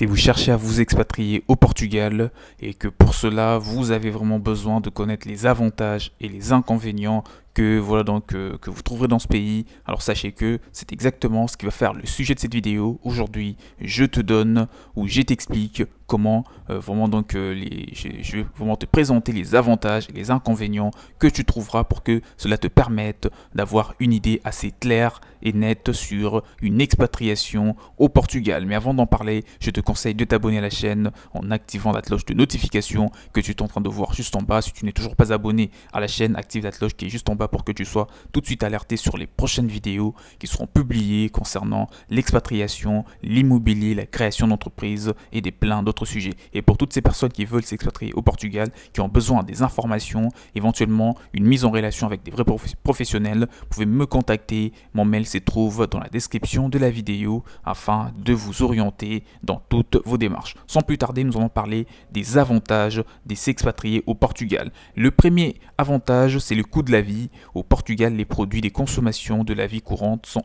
Si vous cherchez à vous expatrier au Portugal et que pour cela vous avez vraiment besoin de connaître les avantages et les inconvénients que vous trouverez dans ce pays, alors sachez que c'est exactement ce qui va faire le sujet de cette vidéo. Aujourd'hui, je te donne ou je t'explique comment je vais vraiment te présenter les avantages et les inconvénients que tu trouveras pour que cela te permette d'avoir une idée assez claire et nette sur une expatriation au Portugal. Mais avant d'en parler, je te conseille de t'abonner à la chaîne en activant la cloche de notification que tu es en train de voir juste en bas. Si tu n'es toujours pas abonné à la chaîne, active la cloche qui est juste en bas pour que tu sois tout de suite alerté sur les prochaines vidéos qui seront publiées concernant l'expatriation, l'immobilier, la création d'entreprises et plein d'autres sujets. Et pour toutes ces personnes qui veulent s'expatrier au Portugal, qui ont besoin des informations, éventuellement une mise en relation avec des vrais professionnels, vous pouvez me contacter. Mon mail se trouve dans la description de la vidéo afin de vous orienter dans toutes vos démarches. Sans plus tarder, nous allons parler des avantages de s'expatrier au Portugal. Le premier avantage, c'est le coût de la vie. Au Portugal, les produits des consommations de la vie courante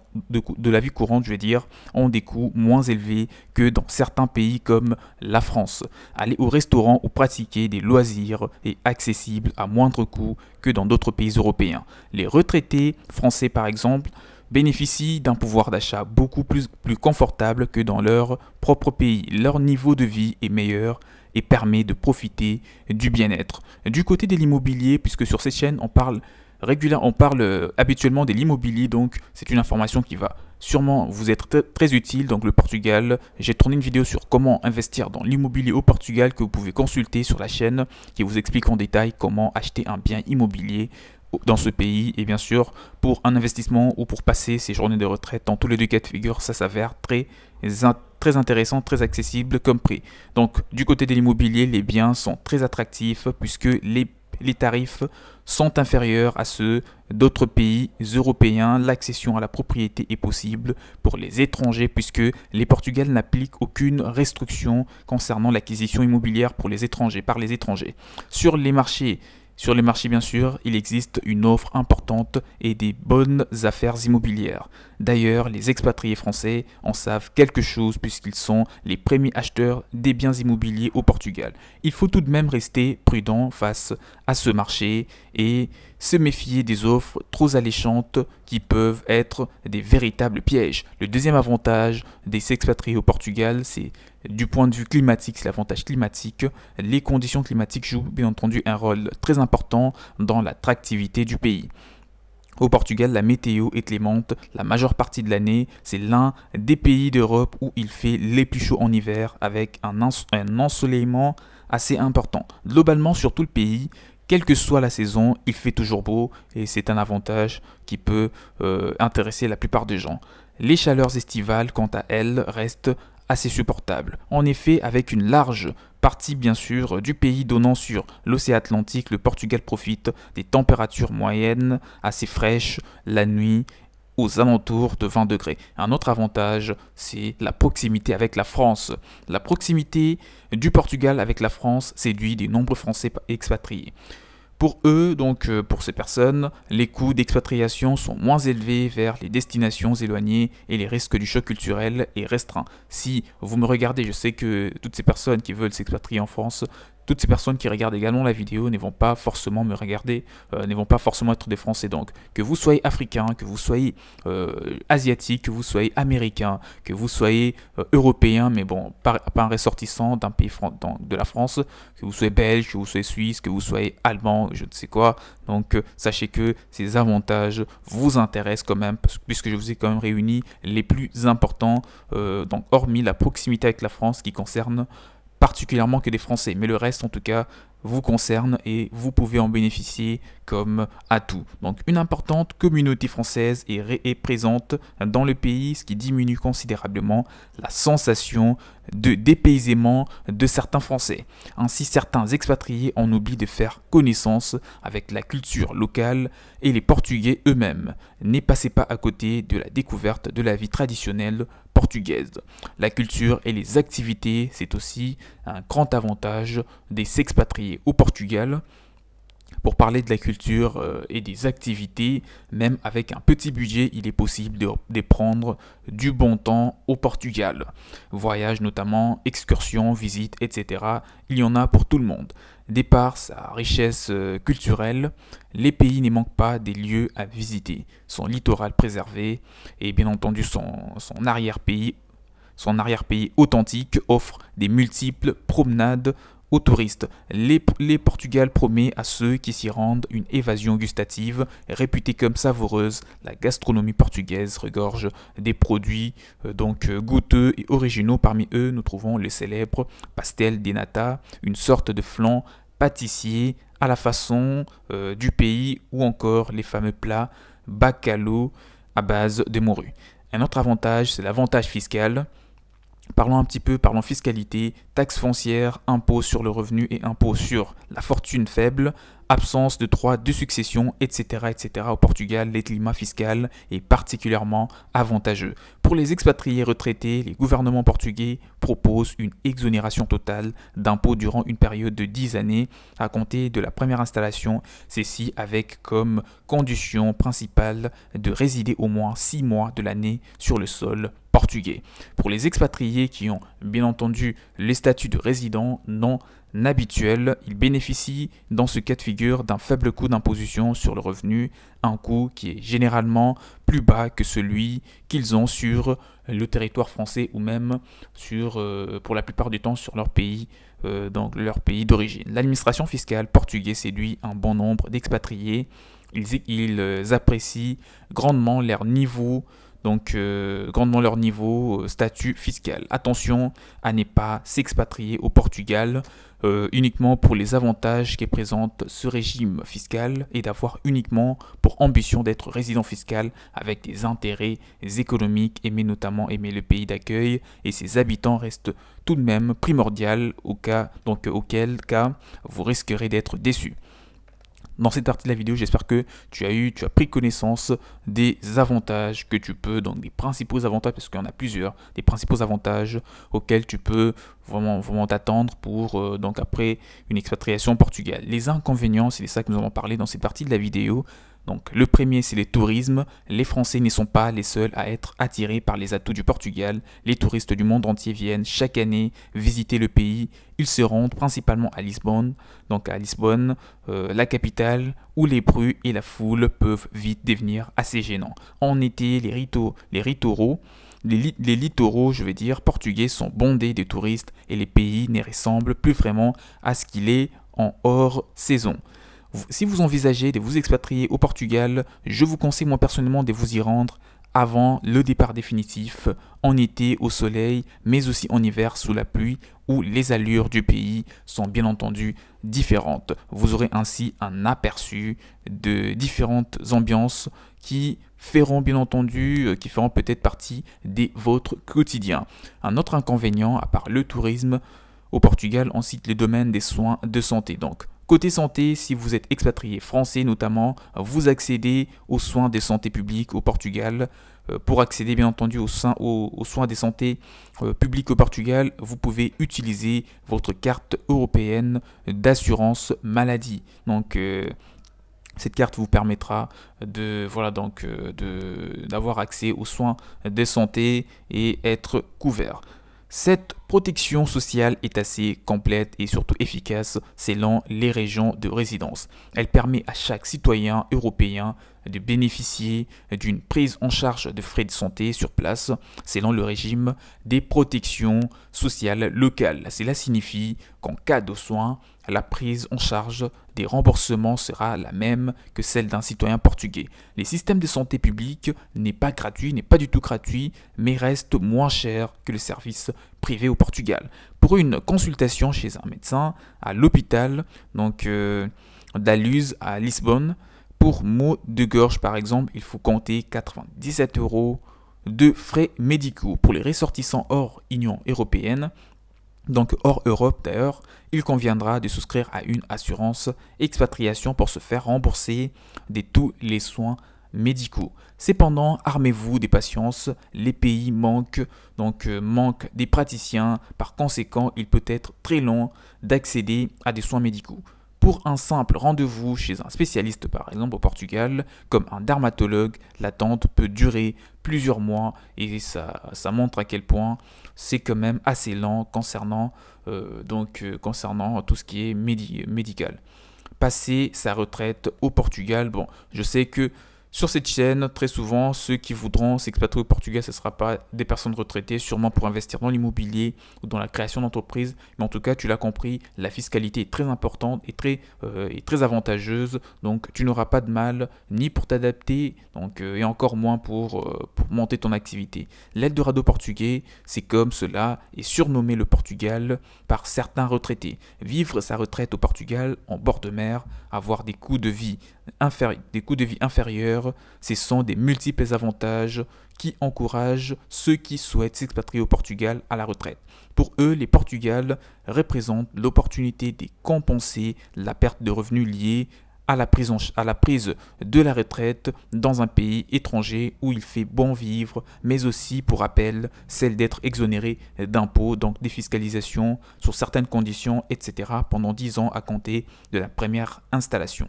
ont des coûts moins élevés que dans certains pays comme la France. Aller au restaurant ou pratiquer des loisirs est accessible à moindre coût que dans d'autres pays européens. Les retraités français, par exemple, bénéficient d'un pouvoir d'achat beaucoup plus confortable que dans leur propre pays. Leur niveau de vie est meilleur et permet de profiter du bien-être. Du côté de l'immobilier, puisque sur cette chaîne on parle habituellement de l'immobilier, donc c'est une information qui va sûrement vous être très utile. Donc le Portugal, j'ai tourné une vidéo sur comment investir dans l'immobilier au Portugal que vous pouvez consulter sur la chaîne, qui vous explique en détail comment acheter un bien immobilier dans ce pays. Et bien sûr, pour un investissement ou pour passer ses journées de retraite, dans tous les deux cas de figure, ça s'avère très intéressant, très accessible comme prix. Donc du côté de l'immobilier, les biens sont très attractifs puisque les tarifs sont inférieurs à ceux d'autres pays européens. L'accession à la propriété est possible pour les étrangers puisque les Portugais n'appliquent aucune restriction concernant l'acquisition immobilière par les étrangers. Sur les marchés, bien sûr, il existe une offre importante et des bonnes affaires immobilières. D'ailleurs, les expatriés français en savent quelque chose puisqu'ils sont les premiers acheteurs des biens immobiliers au Portugal. Il faut tout de même rester prudent face à ce marché et se méfier des offres trop alléchantes qui peuvent être des véritables pièges. Le deuxième avantage des expatriés au Portugal, c'est du point de vue climatique, c'est l'avantage climatique. Les conditions climatiques jouent bien entendu un rôle très important dans l'attractivité du pays. Au Portugal, la météo est clémente la majeure partie de l'année. C'est l'un des pays d'Europe où il fait les plus chaud en hiver avec un ensoleillement assez important. Globalement, sur tout le pays, quelle que soit la saison, il fait toujours beau et c'est un avantage qui peut intéresser la plupart des gens. Les chaleurs estivales, quant à elles, restent assez supportables. En effet, avec une large partie bien sûr du pays donnant sur l'océan Atlantique, le Portugal profite des températures moyennes assez fraîches la nuit aux alentours de 20 degrés. Un autre avantage, c'est la proximité avec la France. La proximité du Portugal avec la France séduit de nombreux Français expatriés. Pour eux, donc pour ces personnes, les coûts d'expatriation sont moins élevés vers les destinations éloignées et les risques du choc culturel est restreint. Si vous me regardez, je sais que toutes ces personnes qui veulent s'expatrier en France, toutes ces personnes qui regardent également la vidéo ne vont pas forcément me regarder, ne vont pas forcément être des Français. Donc que vous soyez africain, que vous soyez asiatique, que vous soyez américain, que vous soyez européen, mais bon, pas un ressortissant d'un pays de la France, que vous soyez belge, que vous soyez suisse, que vous soyez allemand, je ne sais quoi. Donc sachez que ces avantages vous intéressent quand même, puisque je vous ai quand même réuni les plus importants, donc hormis la proximité avec la France qui concerne particulièrement que des Français, mais le reste en tout cas vous concerne et vous pouvez en bénéficier comme atout. Donc une importante communauté française est présente dans le pays, ce qui diminue considérablement la sensation de dépaysement de certains Français. Ainsi, certains expatriés en oublient de faire connaissance avec la culture locale et les Portugais eux-mêmes. Ne passez pas à côté de la découverte de la vie traditionnelle portugaise. La culture et les activités, c'est aussi un grand avantage des s'expatrier au Portugal. pour parler de la culture et des activités. Même avec un petit budget, il est possible de prendre du bon temps au Portugal. Voyages notamment, excursions, visites, etc. Il y en a pour tout le monde. De par sa richesse culturelle, les pays ne manquent pas des lieux à visiter. Son littoral préservé et bien entendu son arrière-pays authentique offre des multiples promenades aux touristes. Les Portugal promet à ceux qui s'y rendent une évasion gustative réputée comme savoureuse. La gastronomie portugaise regorge des produits goûteux et originaux. Parmi eux, nous trouvons le célèbre pastel de nata, une sorte de flan pâtissier à la façon du pays, ou encore les fameux plats bacalhau à base de morue. Un autre avantage, c'est l'avantage fiscal. Parlons fiscalité, taxes foncières, impôts sur le revenu et impôts sur la fortune faible, absence de droit de succession, etc. Au Portugal, le climat fiscal est particulièrement avantageux. Pour les expatriés retraités, les gouvernements portugais proposent une exonération totale d'impôts durant une période de 10 années à compter de la première installation, ceci avec comme condition principale de résider au moins 6 mois de l'année sur le sol portugais. Pour les expatriés qui ont bien entendu les statuts de résident non habituels, ils bénéficient dans ce cas de figure d'un faible coût d'imposition sur le revenu, un coût qui est généralement plus bas que celui qu'ils ont sur le territoire français ou même pour la plupart du temps sur leur pays d'origine. L'administration fiscale portugaise séduit un bon nombre d'expatriés. Ils apprécient grandement leur niveau statut fiscal. Attention à ne pas s'expatrier au Portugal uniquement pour les avantages que présente ce régime fiscal et d'avoir uniquement pour ambition d'être résident fiscal avec des intérêts économiques, aimer le pays d'accueil et ses habitants reste tout de même primordial auquel cas vous risquerez d'être déçu. Dans cette partie de la vidéo, j'espère que tu as pris connaissance des avantages que tu peux, donc des principaux avantages, parce qu'il y en a plusieurs, des principaux avantages auxquels tu peux vraiment t'attendre pour après une expatriation au Portugal. Les inconvénients, c'est de ça que nous allons parler dans cette partie de la vidéo. Donc le premier, c'est le tourisme. Les Français ne sont pas les seuls à être attirés par les atouts du Portugal. Les touristes du monde entier viennent chaque année visiter le pays. Ils se rendent principalement à Lisbonne, la capitale, où les bruits et la foule peuvent vite devenir assez gênants. En été, les littoraux portugais sont bondés de touristes et les pays ne ressemblent plus vraiment à ce qu'il est en hors saison. Si vous envisagez de vous expatrier au Portugal, je vous conseille moi personnellement de vous y rendre avant le départ définitif, en été au soleil, mais aussi en hiver sous la pluie, où les allures du pays sont bien entendu différentes. Vous aurez ainsi un aperçu de différentes ambiances qui feront peut-être partie de votre quotidien. Un autre inconvénient, à part le tourisme, au Portugal, on cite les domaines des soins de santé. Donc, côté santé, si vous êtes expatrié français notamment, vous accédez aux soins de santé publique au Portugal. Pour accéder bien entendu aux soins de santé publique au Portugal, vous pouvez utiliser votre carte européenne d'assurance maladie. Donc, cette carte vous permettra d'avoir accès aux soins de santé et être couvert. Cette protection sociale est assez complète et surtout efficace selon les régions de résidence. Elle permet à chaque citoyen européen de bénéficier d'une prise en charge de frais de santé sur place selon le régime des protections sociales locales. Cela signifie qu'en cas de soins, la prise en charge des remboursements sera la même que celle d'un citoyen portugais. Les systèmes de santé publique n'est pas du tout gratuit, mais reste moins cher que le service privé au Portugal. Pour une consultation chez un médecin à l'hôpital, d'Aluz à Lisbonne, pour maux de gorge par exemple, il faut compter 97 € de frais médicaux. Pour les ressortissants hors Union européenne, donc hors Europe d'ailleurs, il conviendra de souscrire à une assurance expatriation pour se faire rembourser de tous les soins médicaux. Cependant, armez-vous des patience, les pays manquent des praticiens, par conséquent, il peut être très long d'accéder à des soins médicaux. Pour un simple rendez-vous chez un spécialiste, par exemple au Portugal, comme un dermatologue, l'attente peut durer plusieurs mois et ça montre à quel point c'est quand même assez lent concernant tout ce qui est médical. Passer sa retraite au Portugal, bon, je sais que sur cette chaîne, très souvent, ceux qui voudront s'expatrier au Portugal, ce ne sera pas des personnes retraitées, sûrement pour investir dans l'immobilier ou dans la création d'entreprises. Mais en tout cas, tu l'as compris, la fiscalité est très importante et très avantageuse. Donc, tu n'auras pas de mal ni pour t'adapter, et encore moins pour monter ton activité. L'Eldorado portugais, c'est comme cela est surnommé le Portugal par certains retraités. Vivre sa retraite au Portugal en bord de mer, avoir des coûts de vie inférieurs, ce sont des multiples avantages qui encouragent ceux qui souhaitent s'expatrier au Portugal à la retraite. Pour eux, les Portugal représentent l'opportunité de compenser la perte de revenus liée à la prise de la retraite dans un pays étranger où il fait bon vivre, mais aussi, pour rappel, celle d'être exonéré d'impôts, donc défiscalisation sur certaines conditions, etc. pendant 10 ans à compter de la première installation.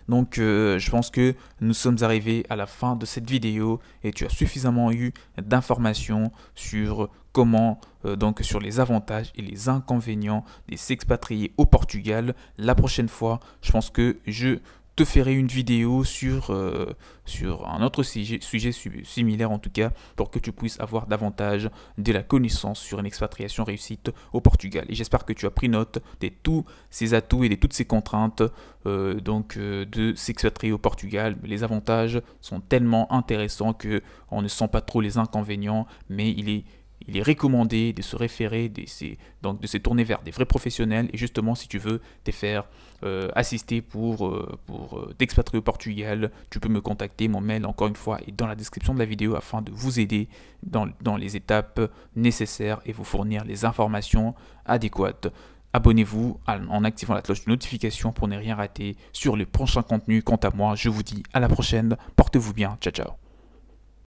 Donc je pense que nous sommes arrivés à la fin de cette vidéo et tu as suffisamment eu d'informations sur comment, sur les avantages et les inconvénients de s'expatrier au Portugal. La prochaine fois, je pense que je te ferai une vidéo sur un autre sujet similaire en tout cas, pour que tu puisses avoir davantage de la connaissance sur une expatriation réussite au Portugal. Et j'espère que tu as pris note de tous ces atouts et de toutes ces contraintes de s'expatrier au Portugal. Les avantages sont tellement intéressants que on ne sent pas trop les inconvénients, mais il est recommandé de se référer, de se tourner vers des vrais professionnels. Et justement, si tu veux te faire assister pour t'expatrier au Portugal, tu peux me contacter. Mon mail, encore une fois, est dans la description de la vidéo afin de vous aider dans les étapes nécessaires et vous fournir les informations adéquates. Abonnez-vous en activant la cloche de notification pour ne rien rater sur les prochains contenus. Quant à moi, je vous dis à la prochaine. Portez-vous bien. Ciao, ciao.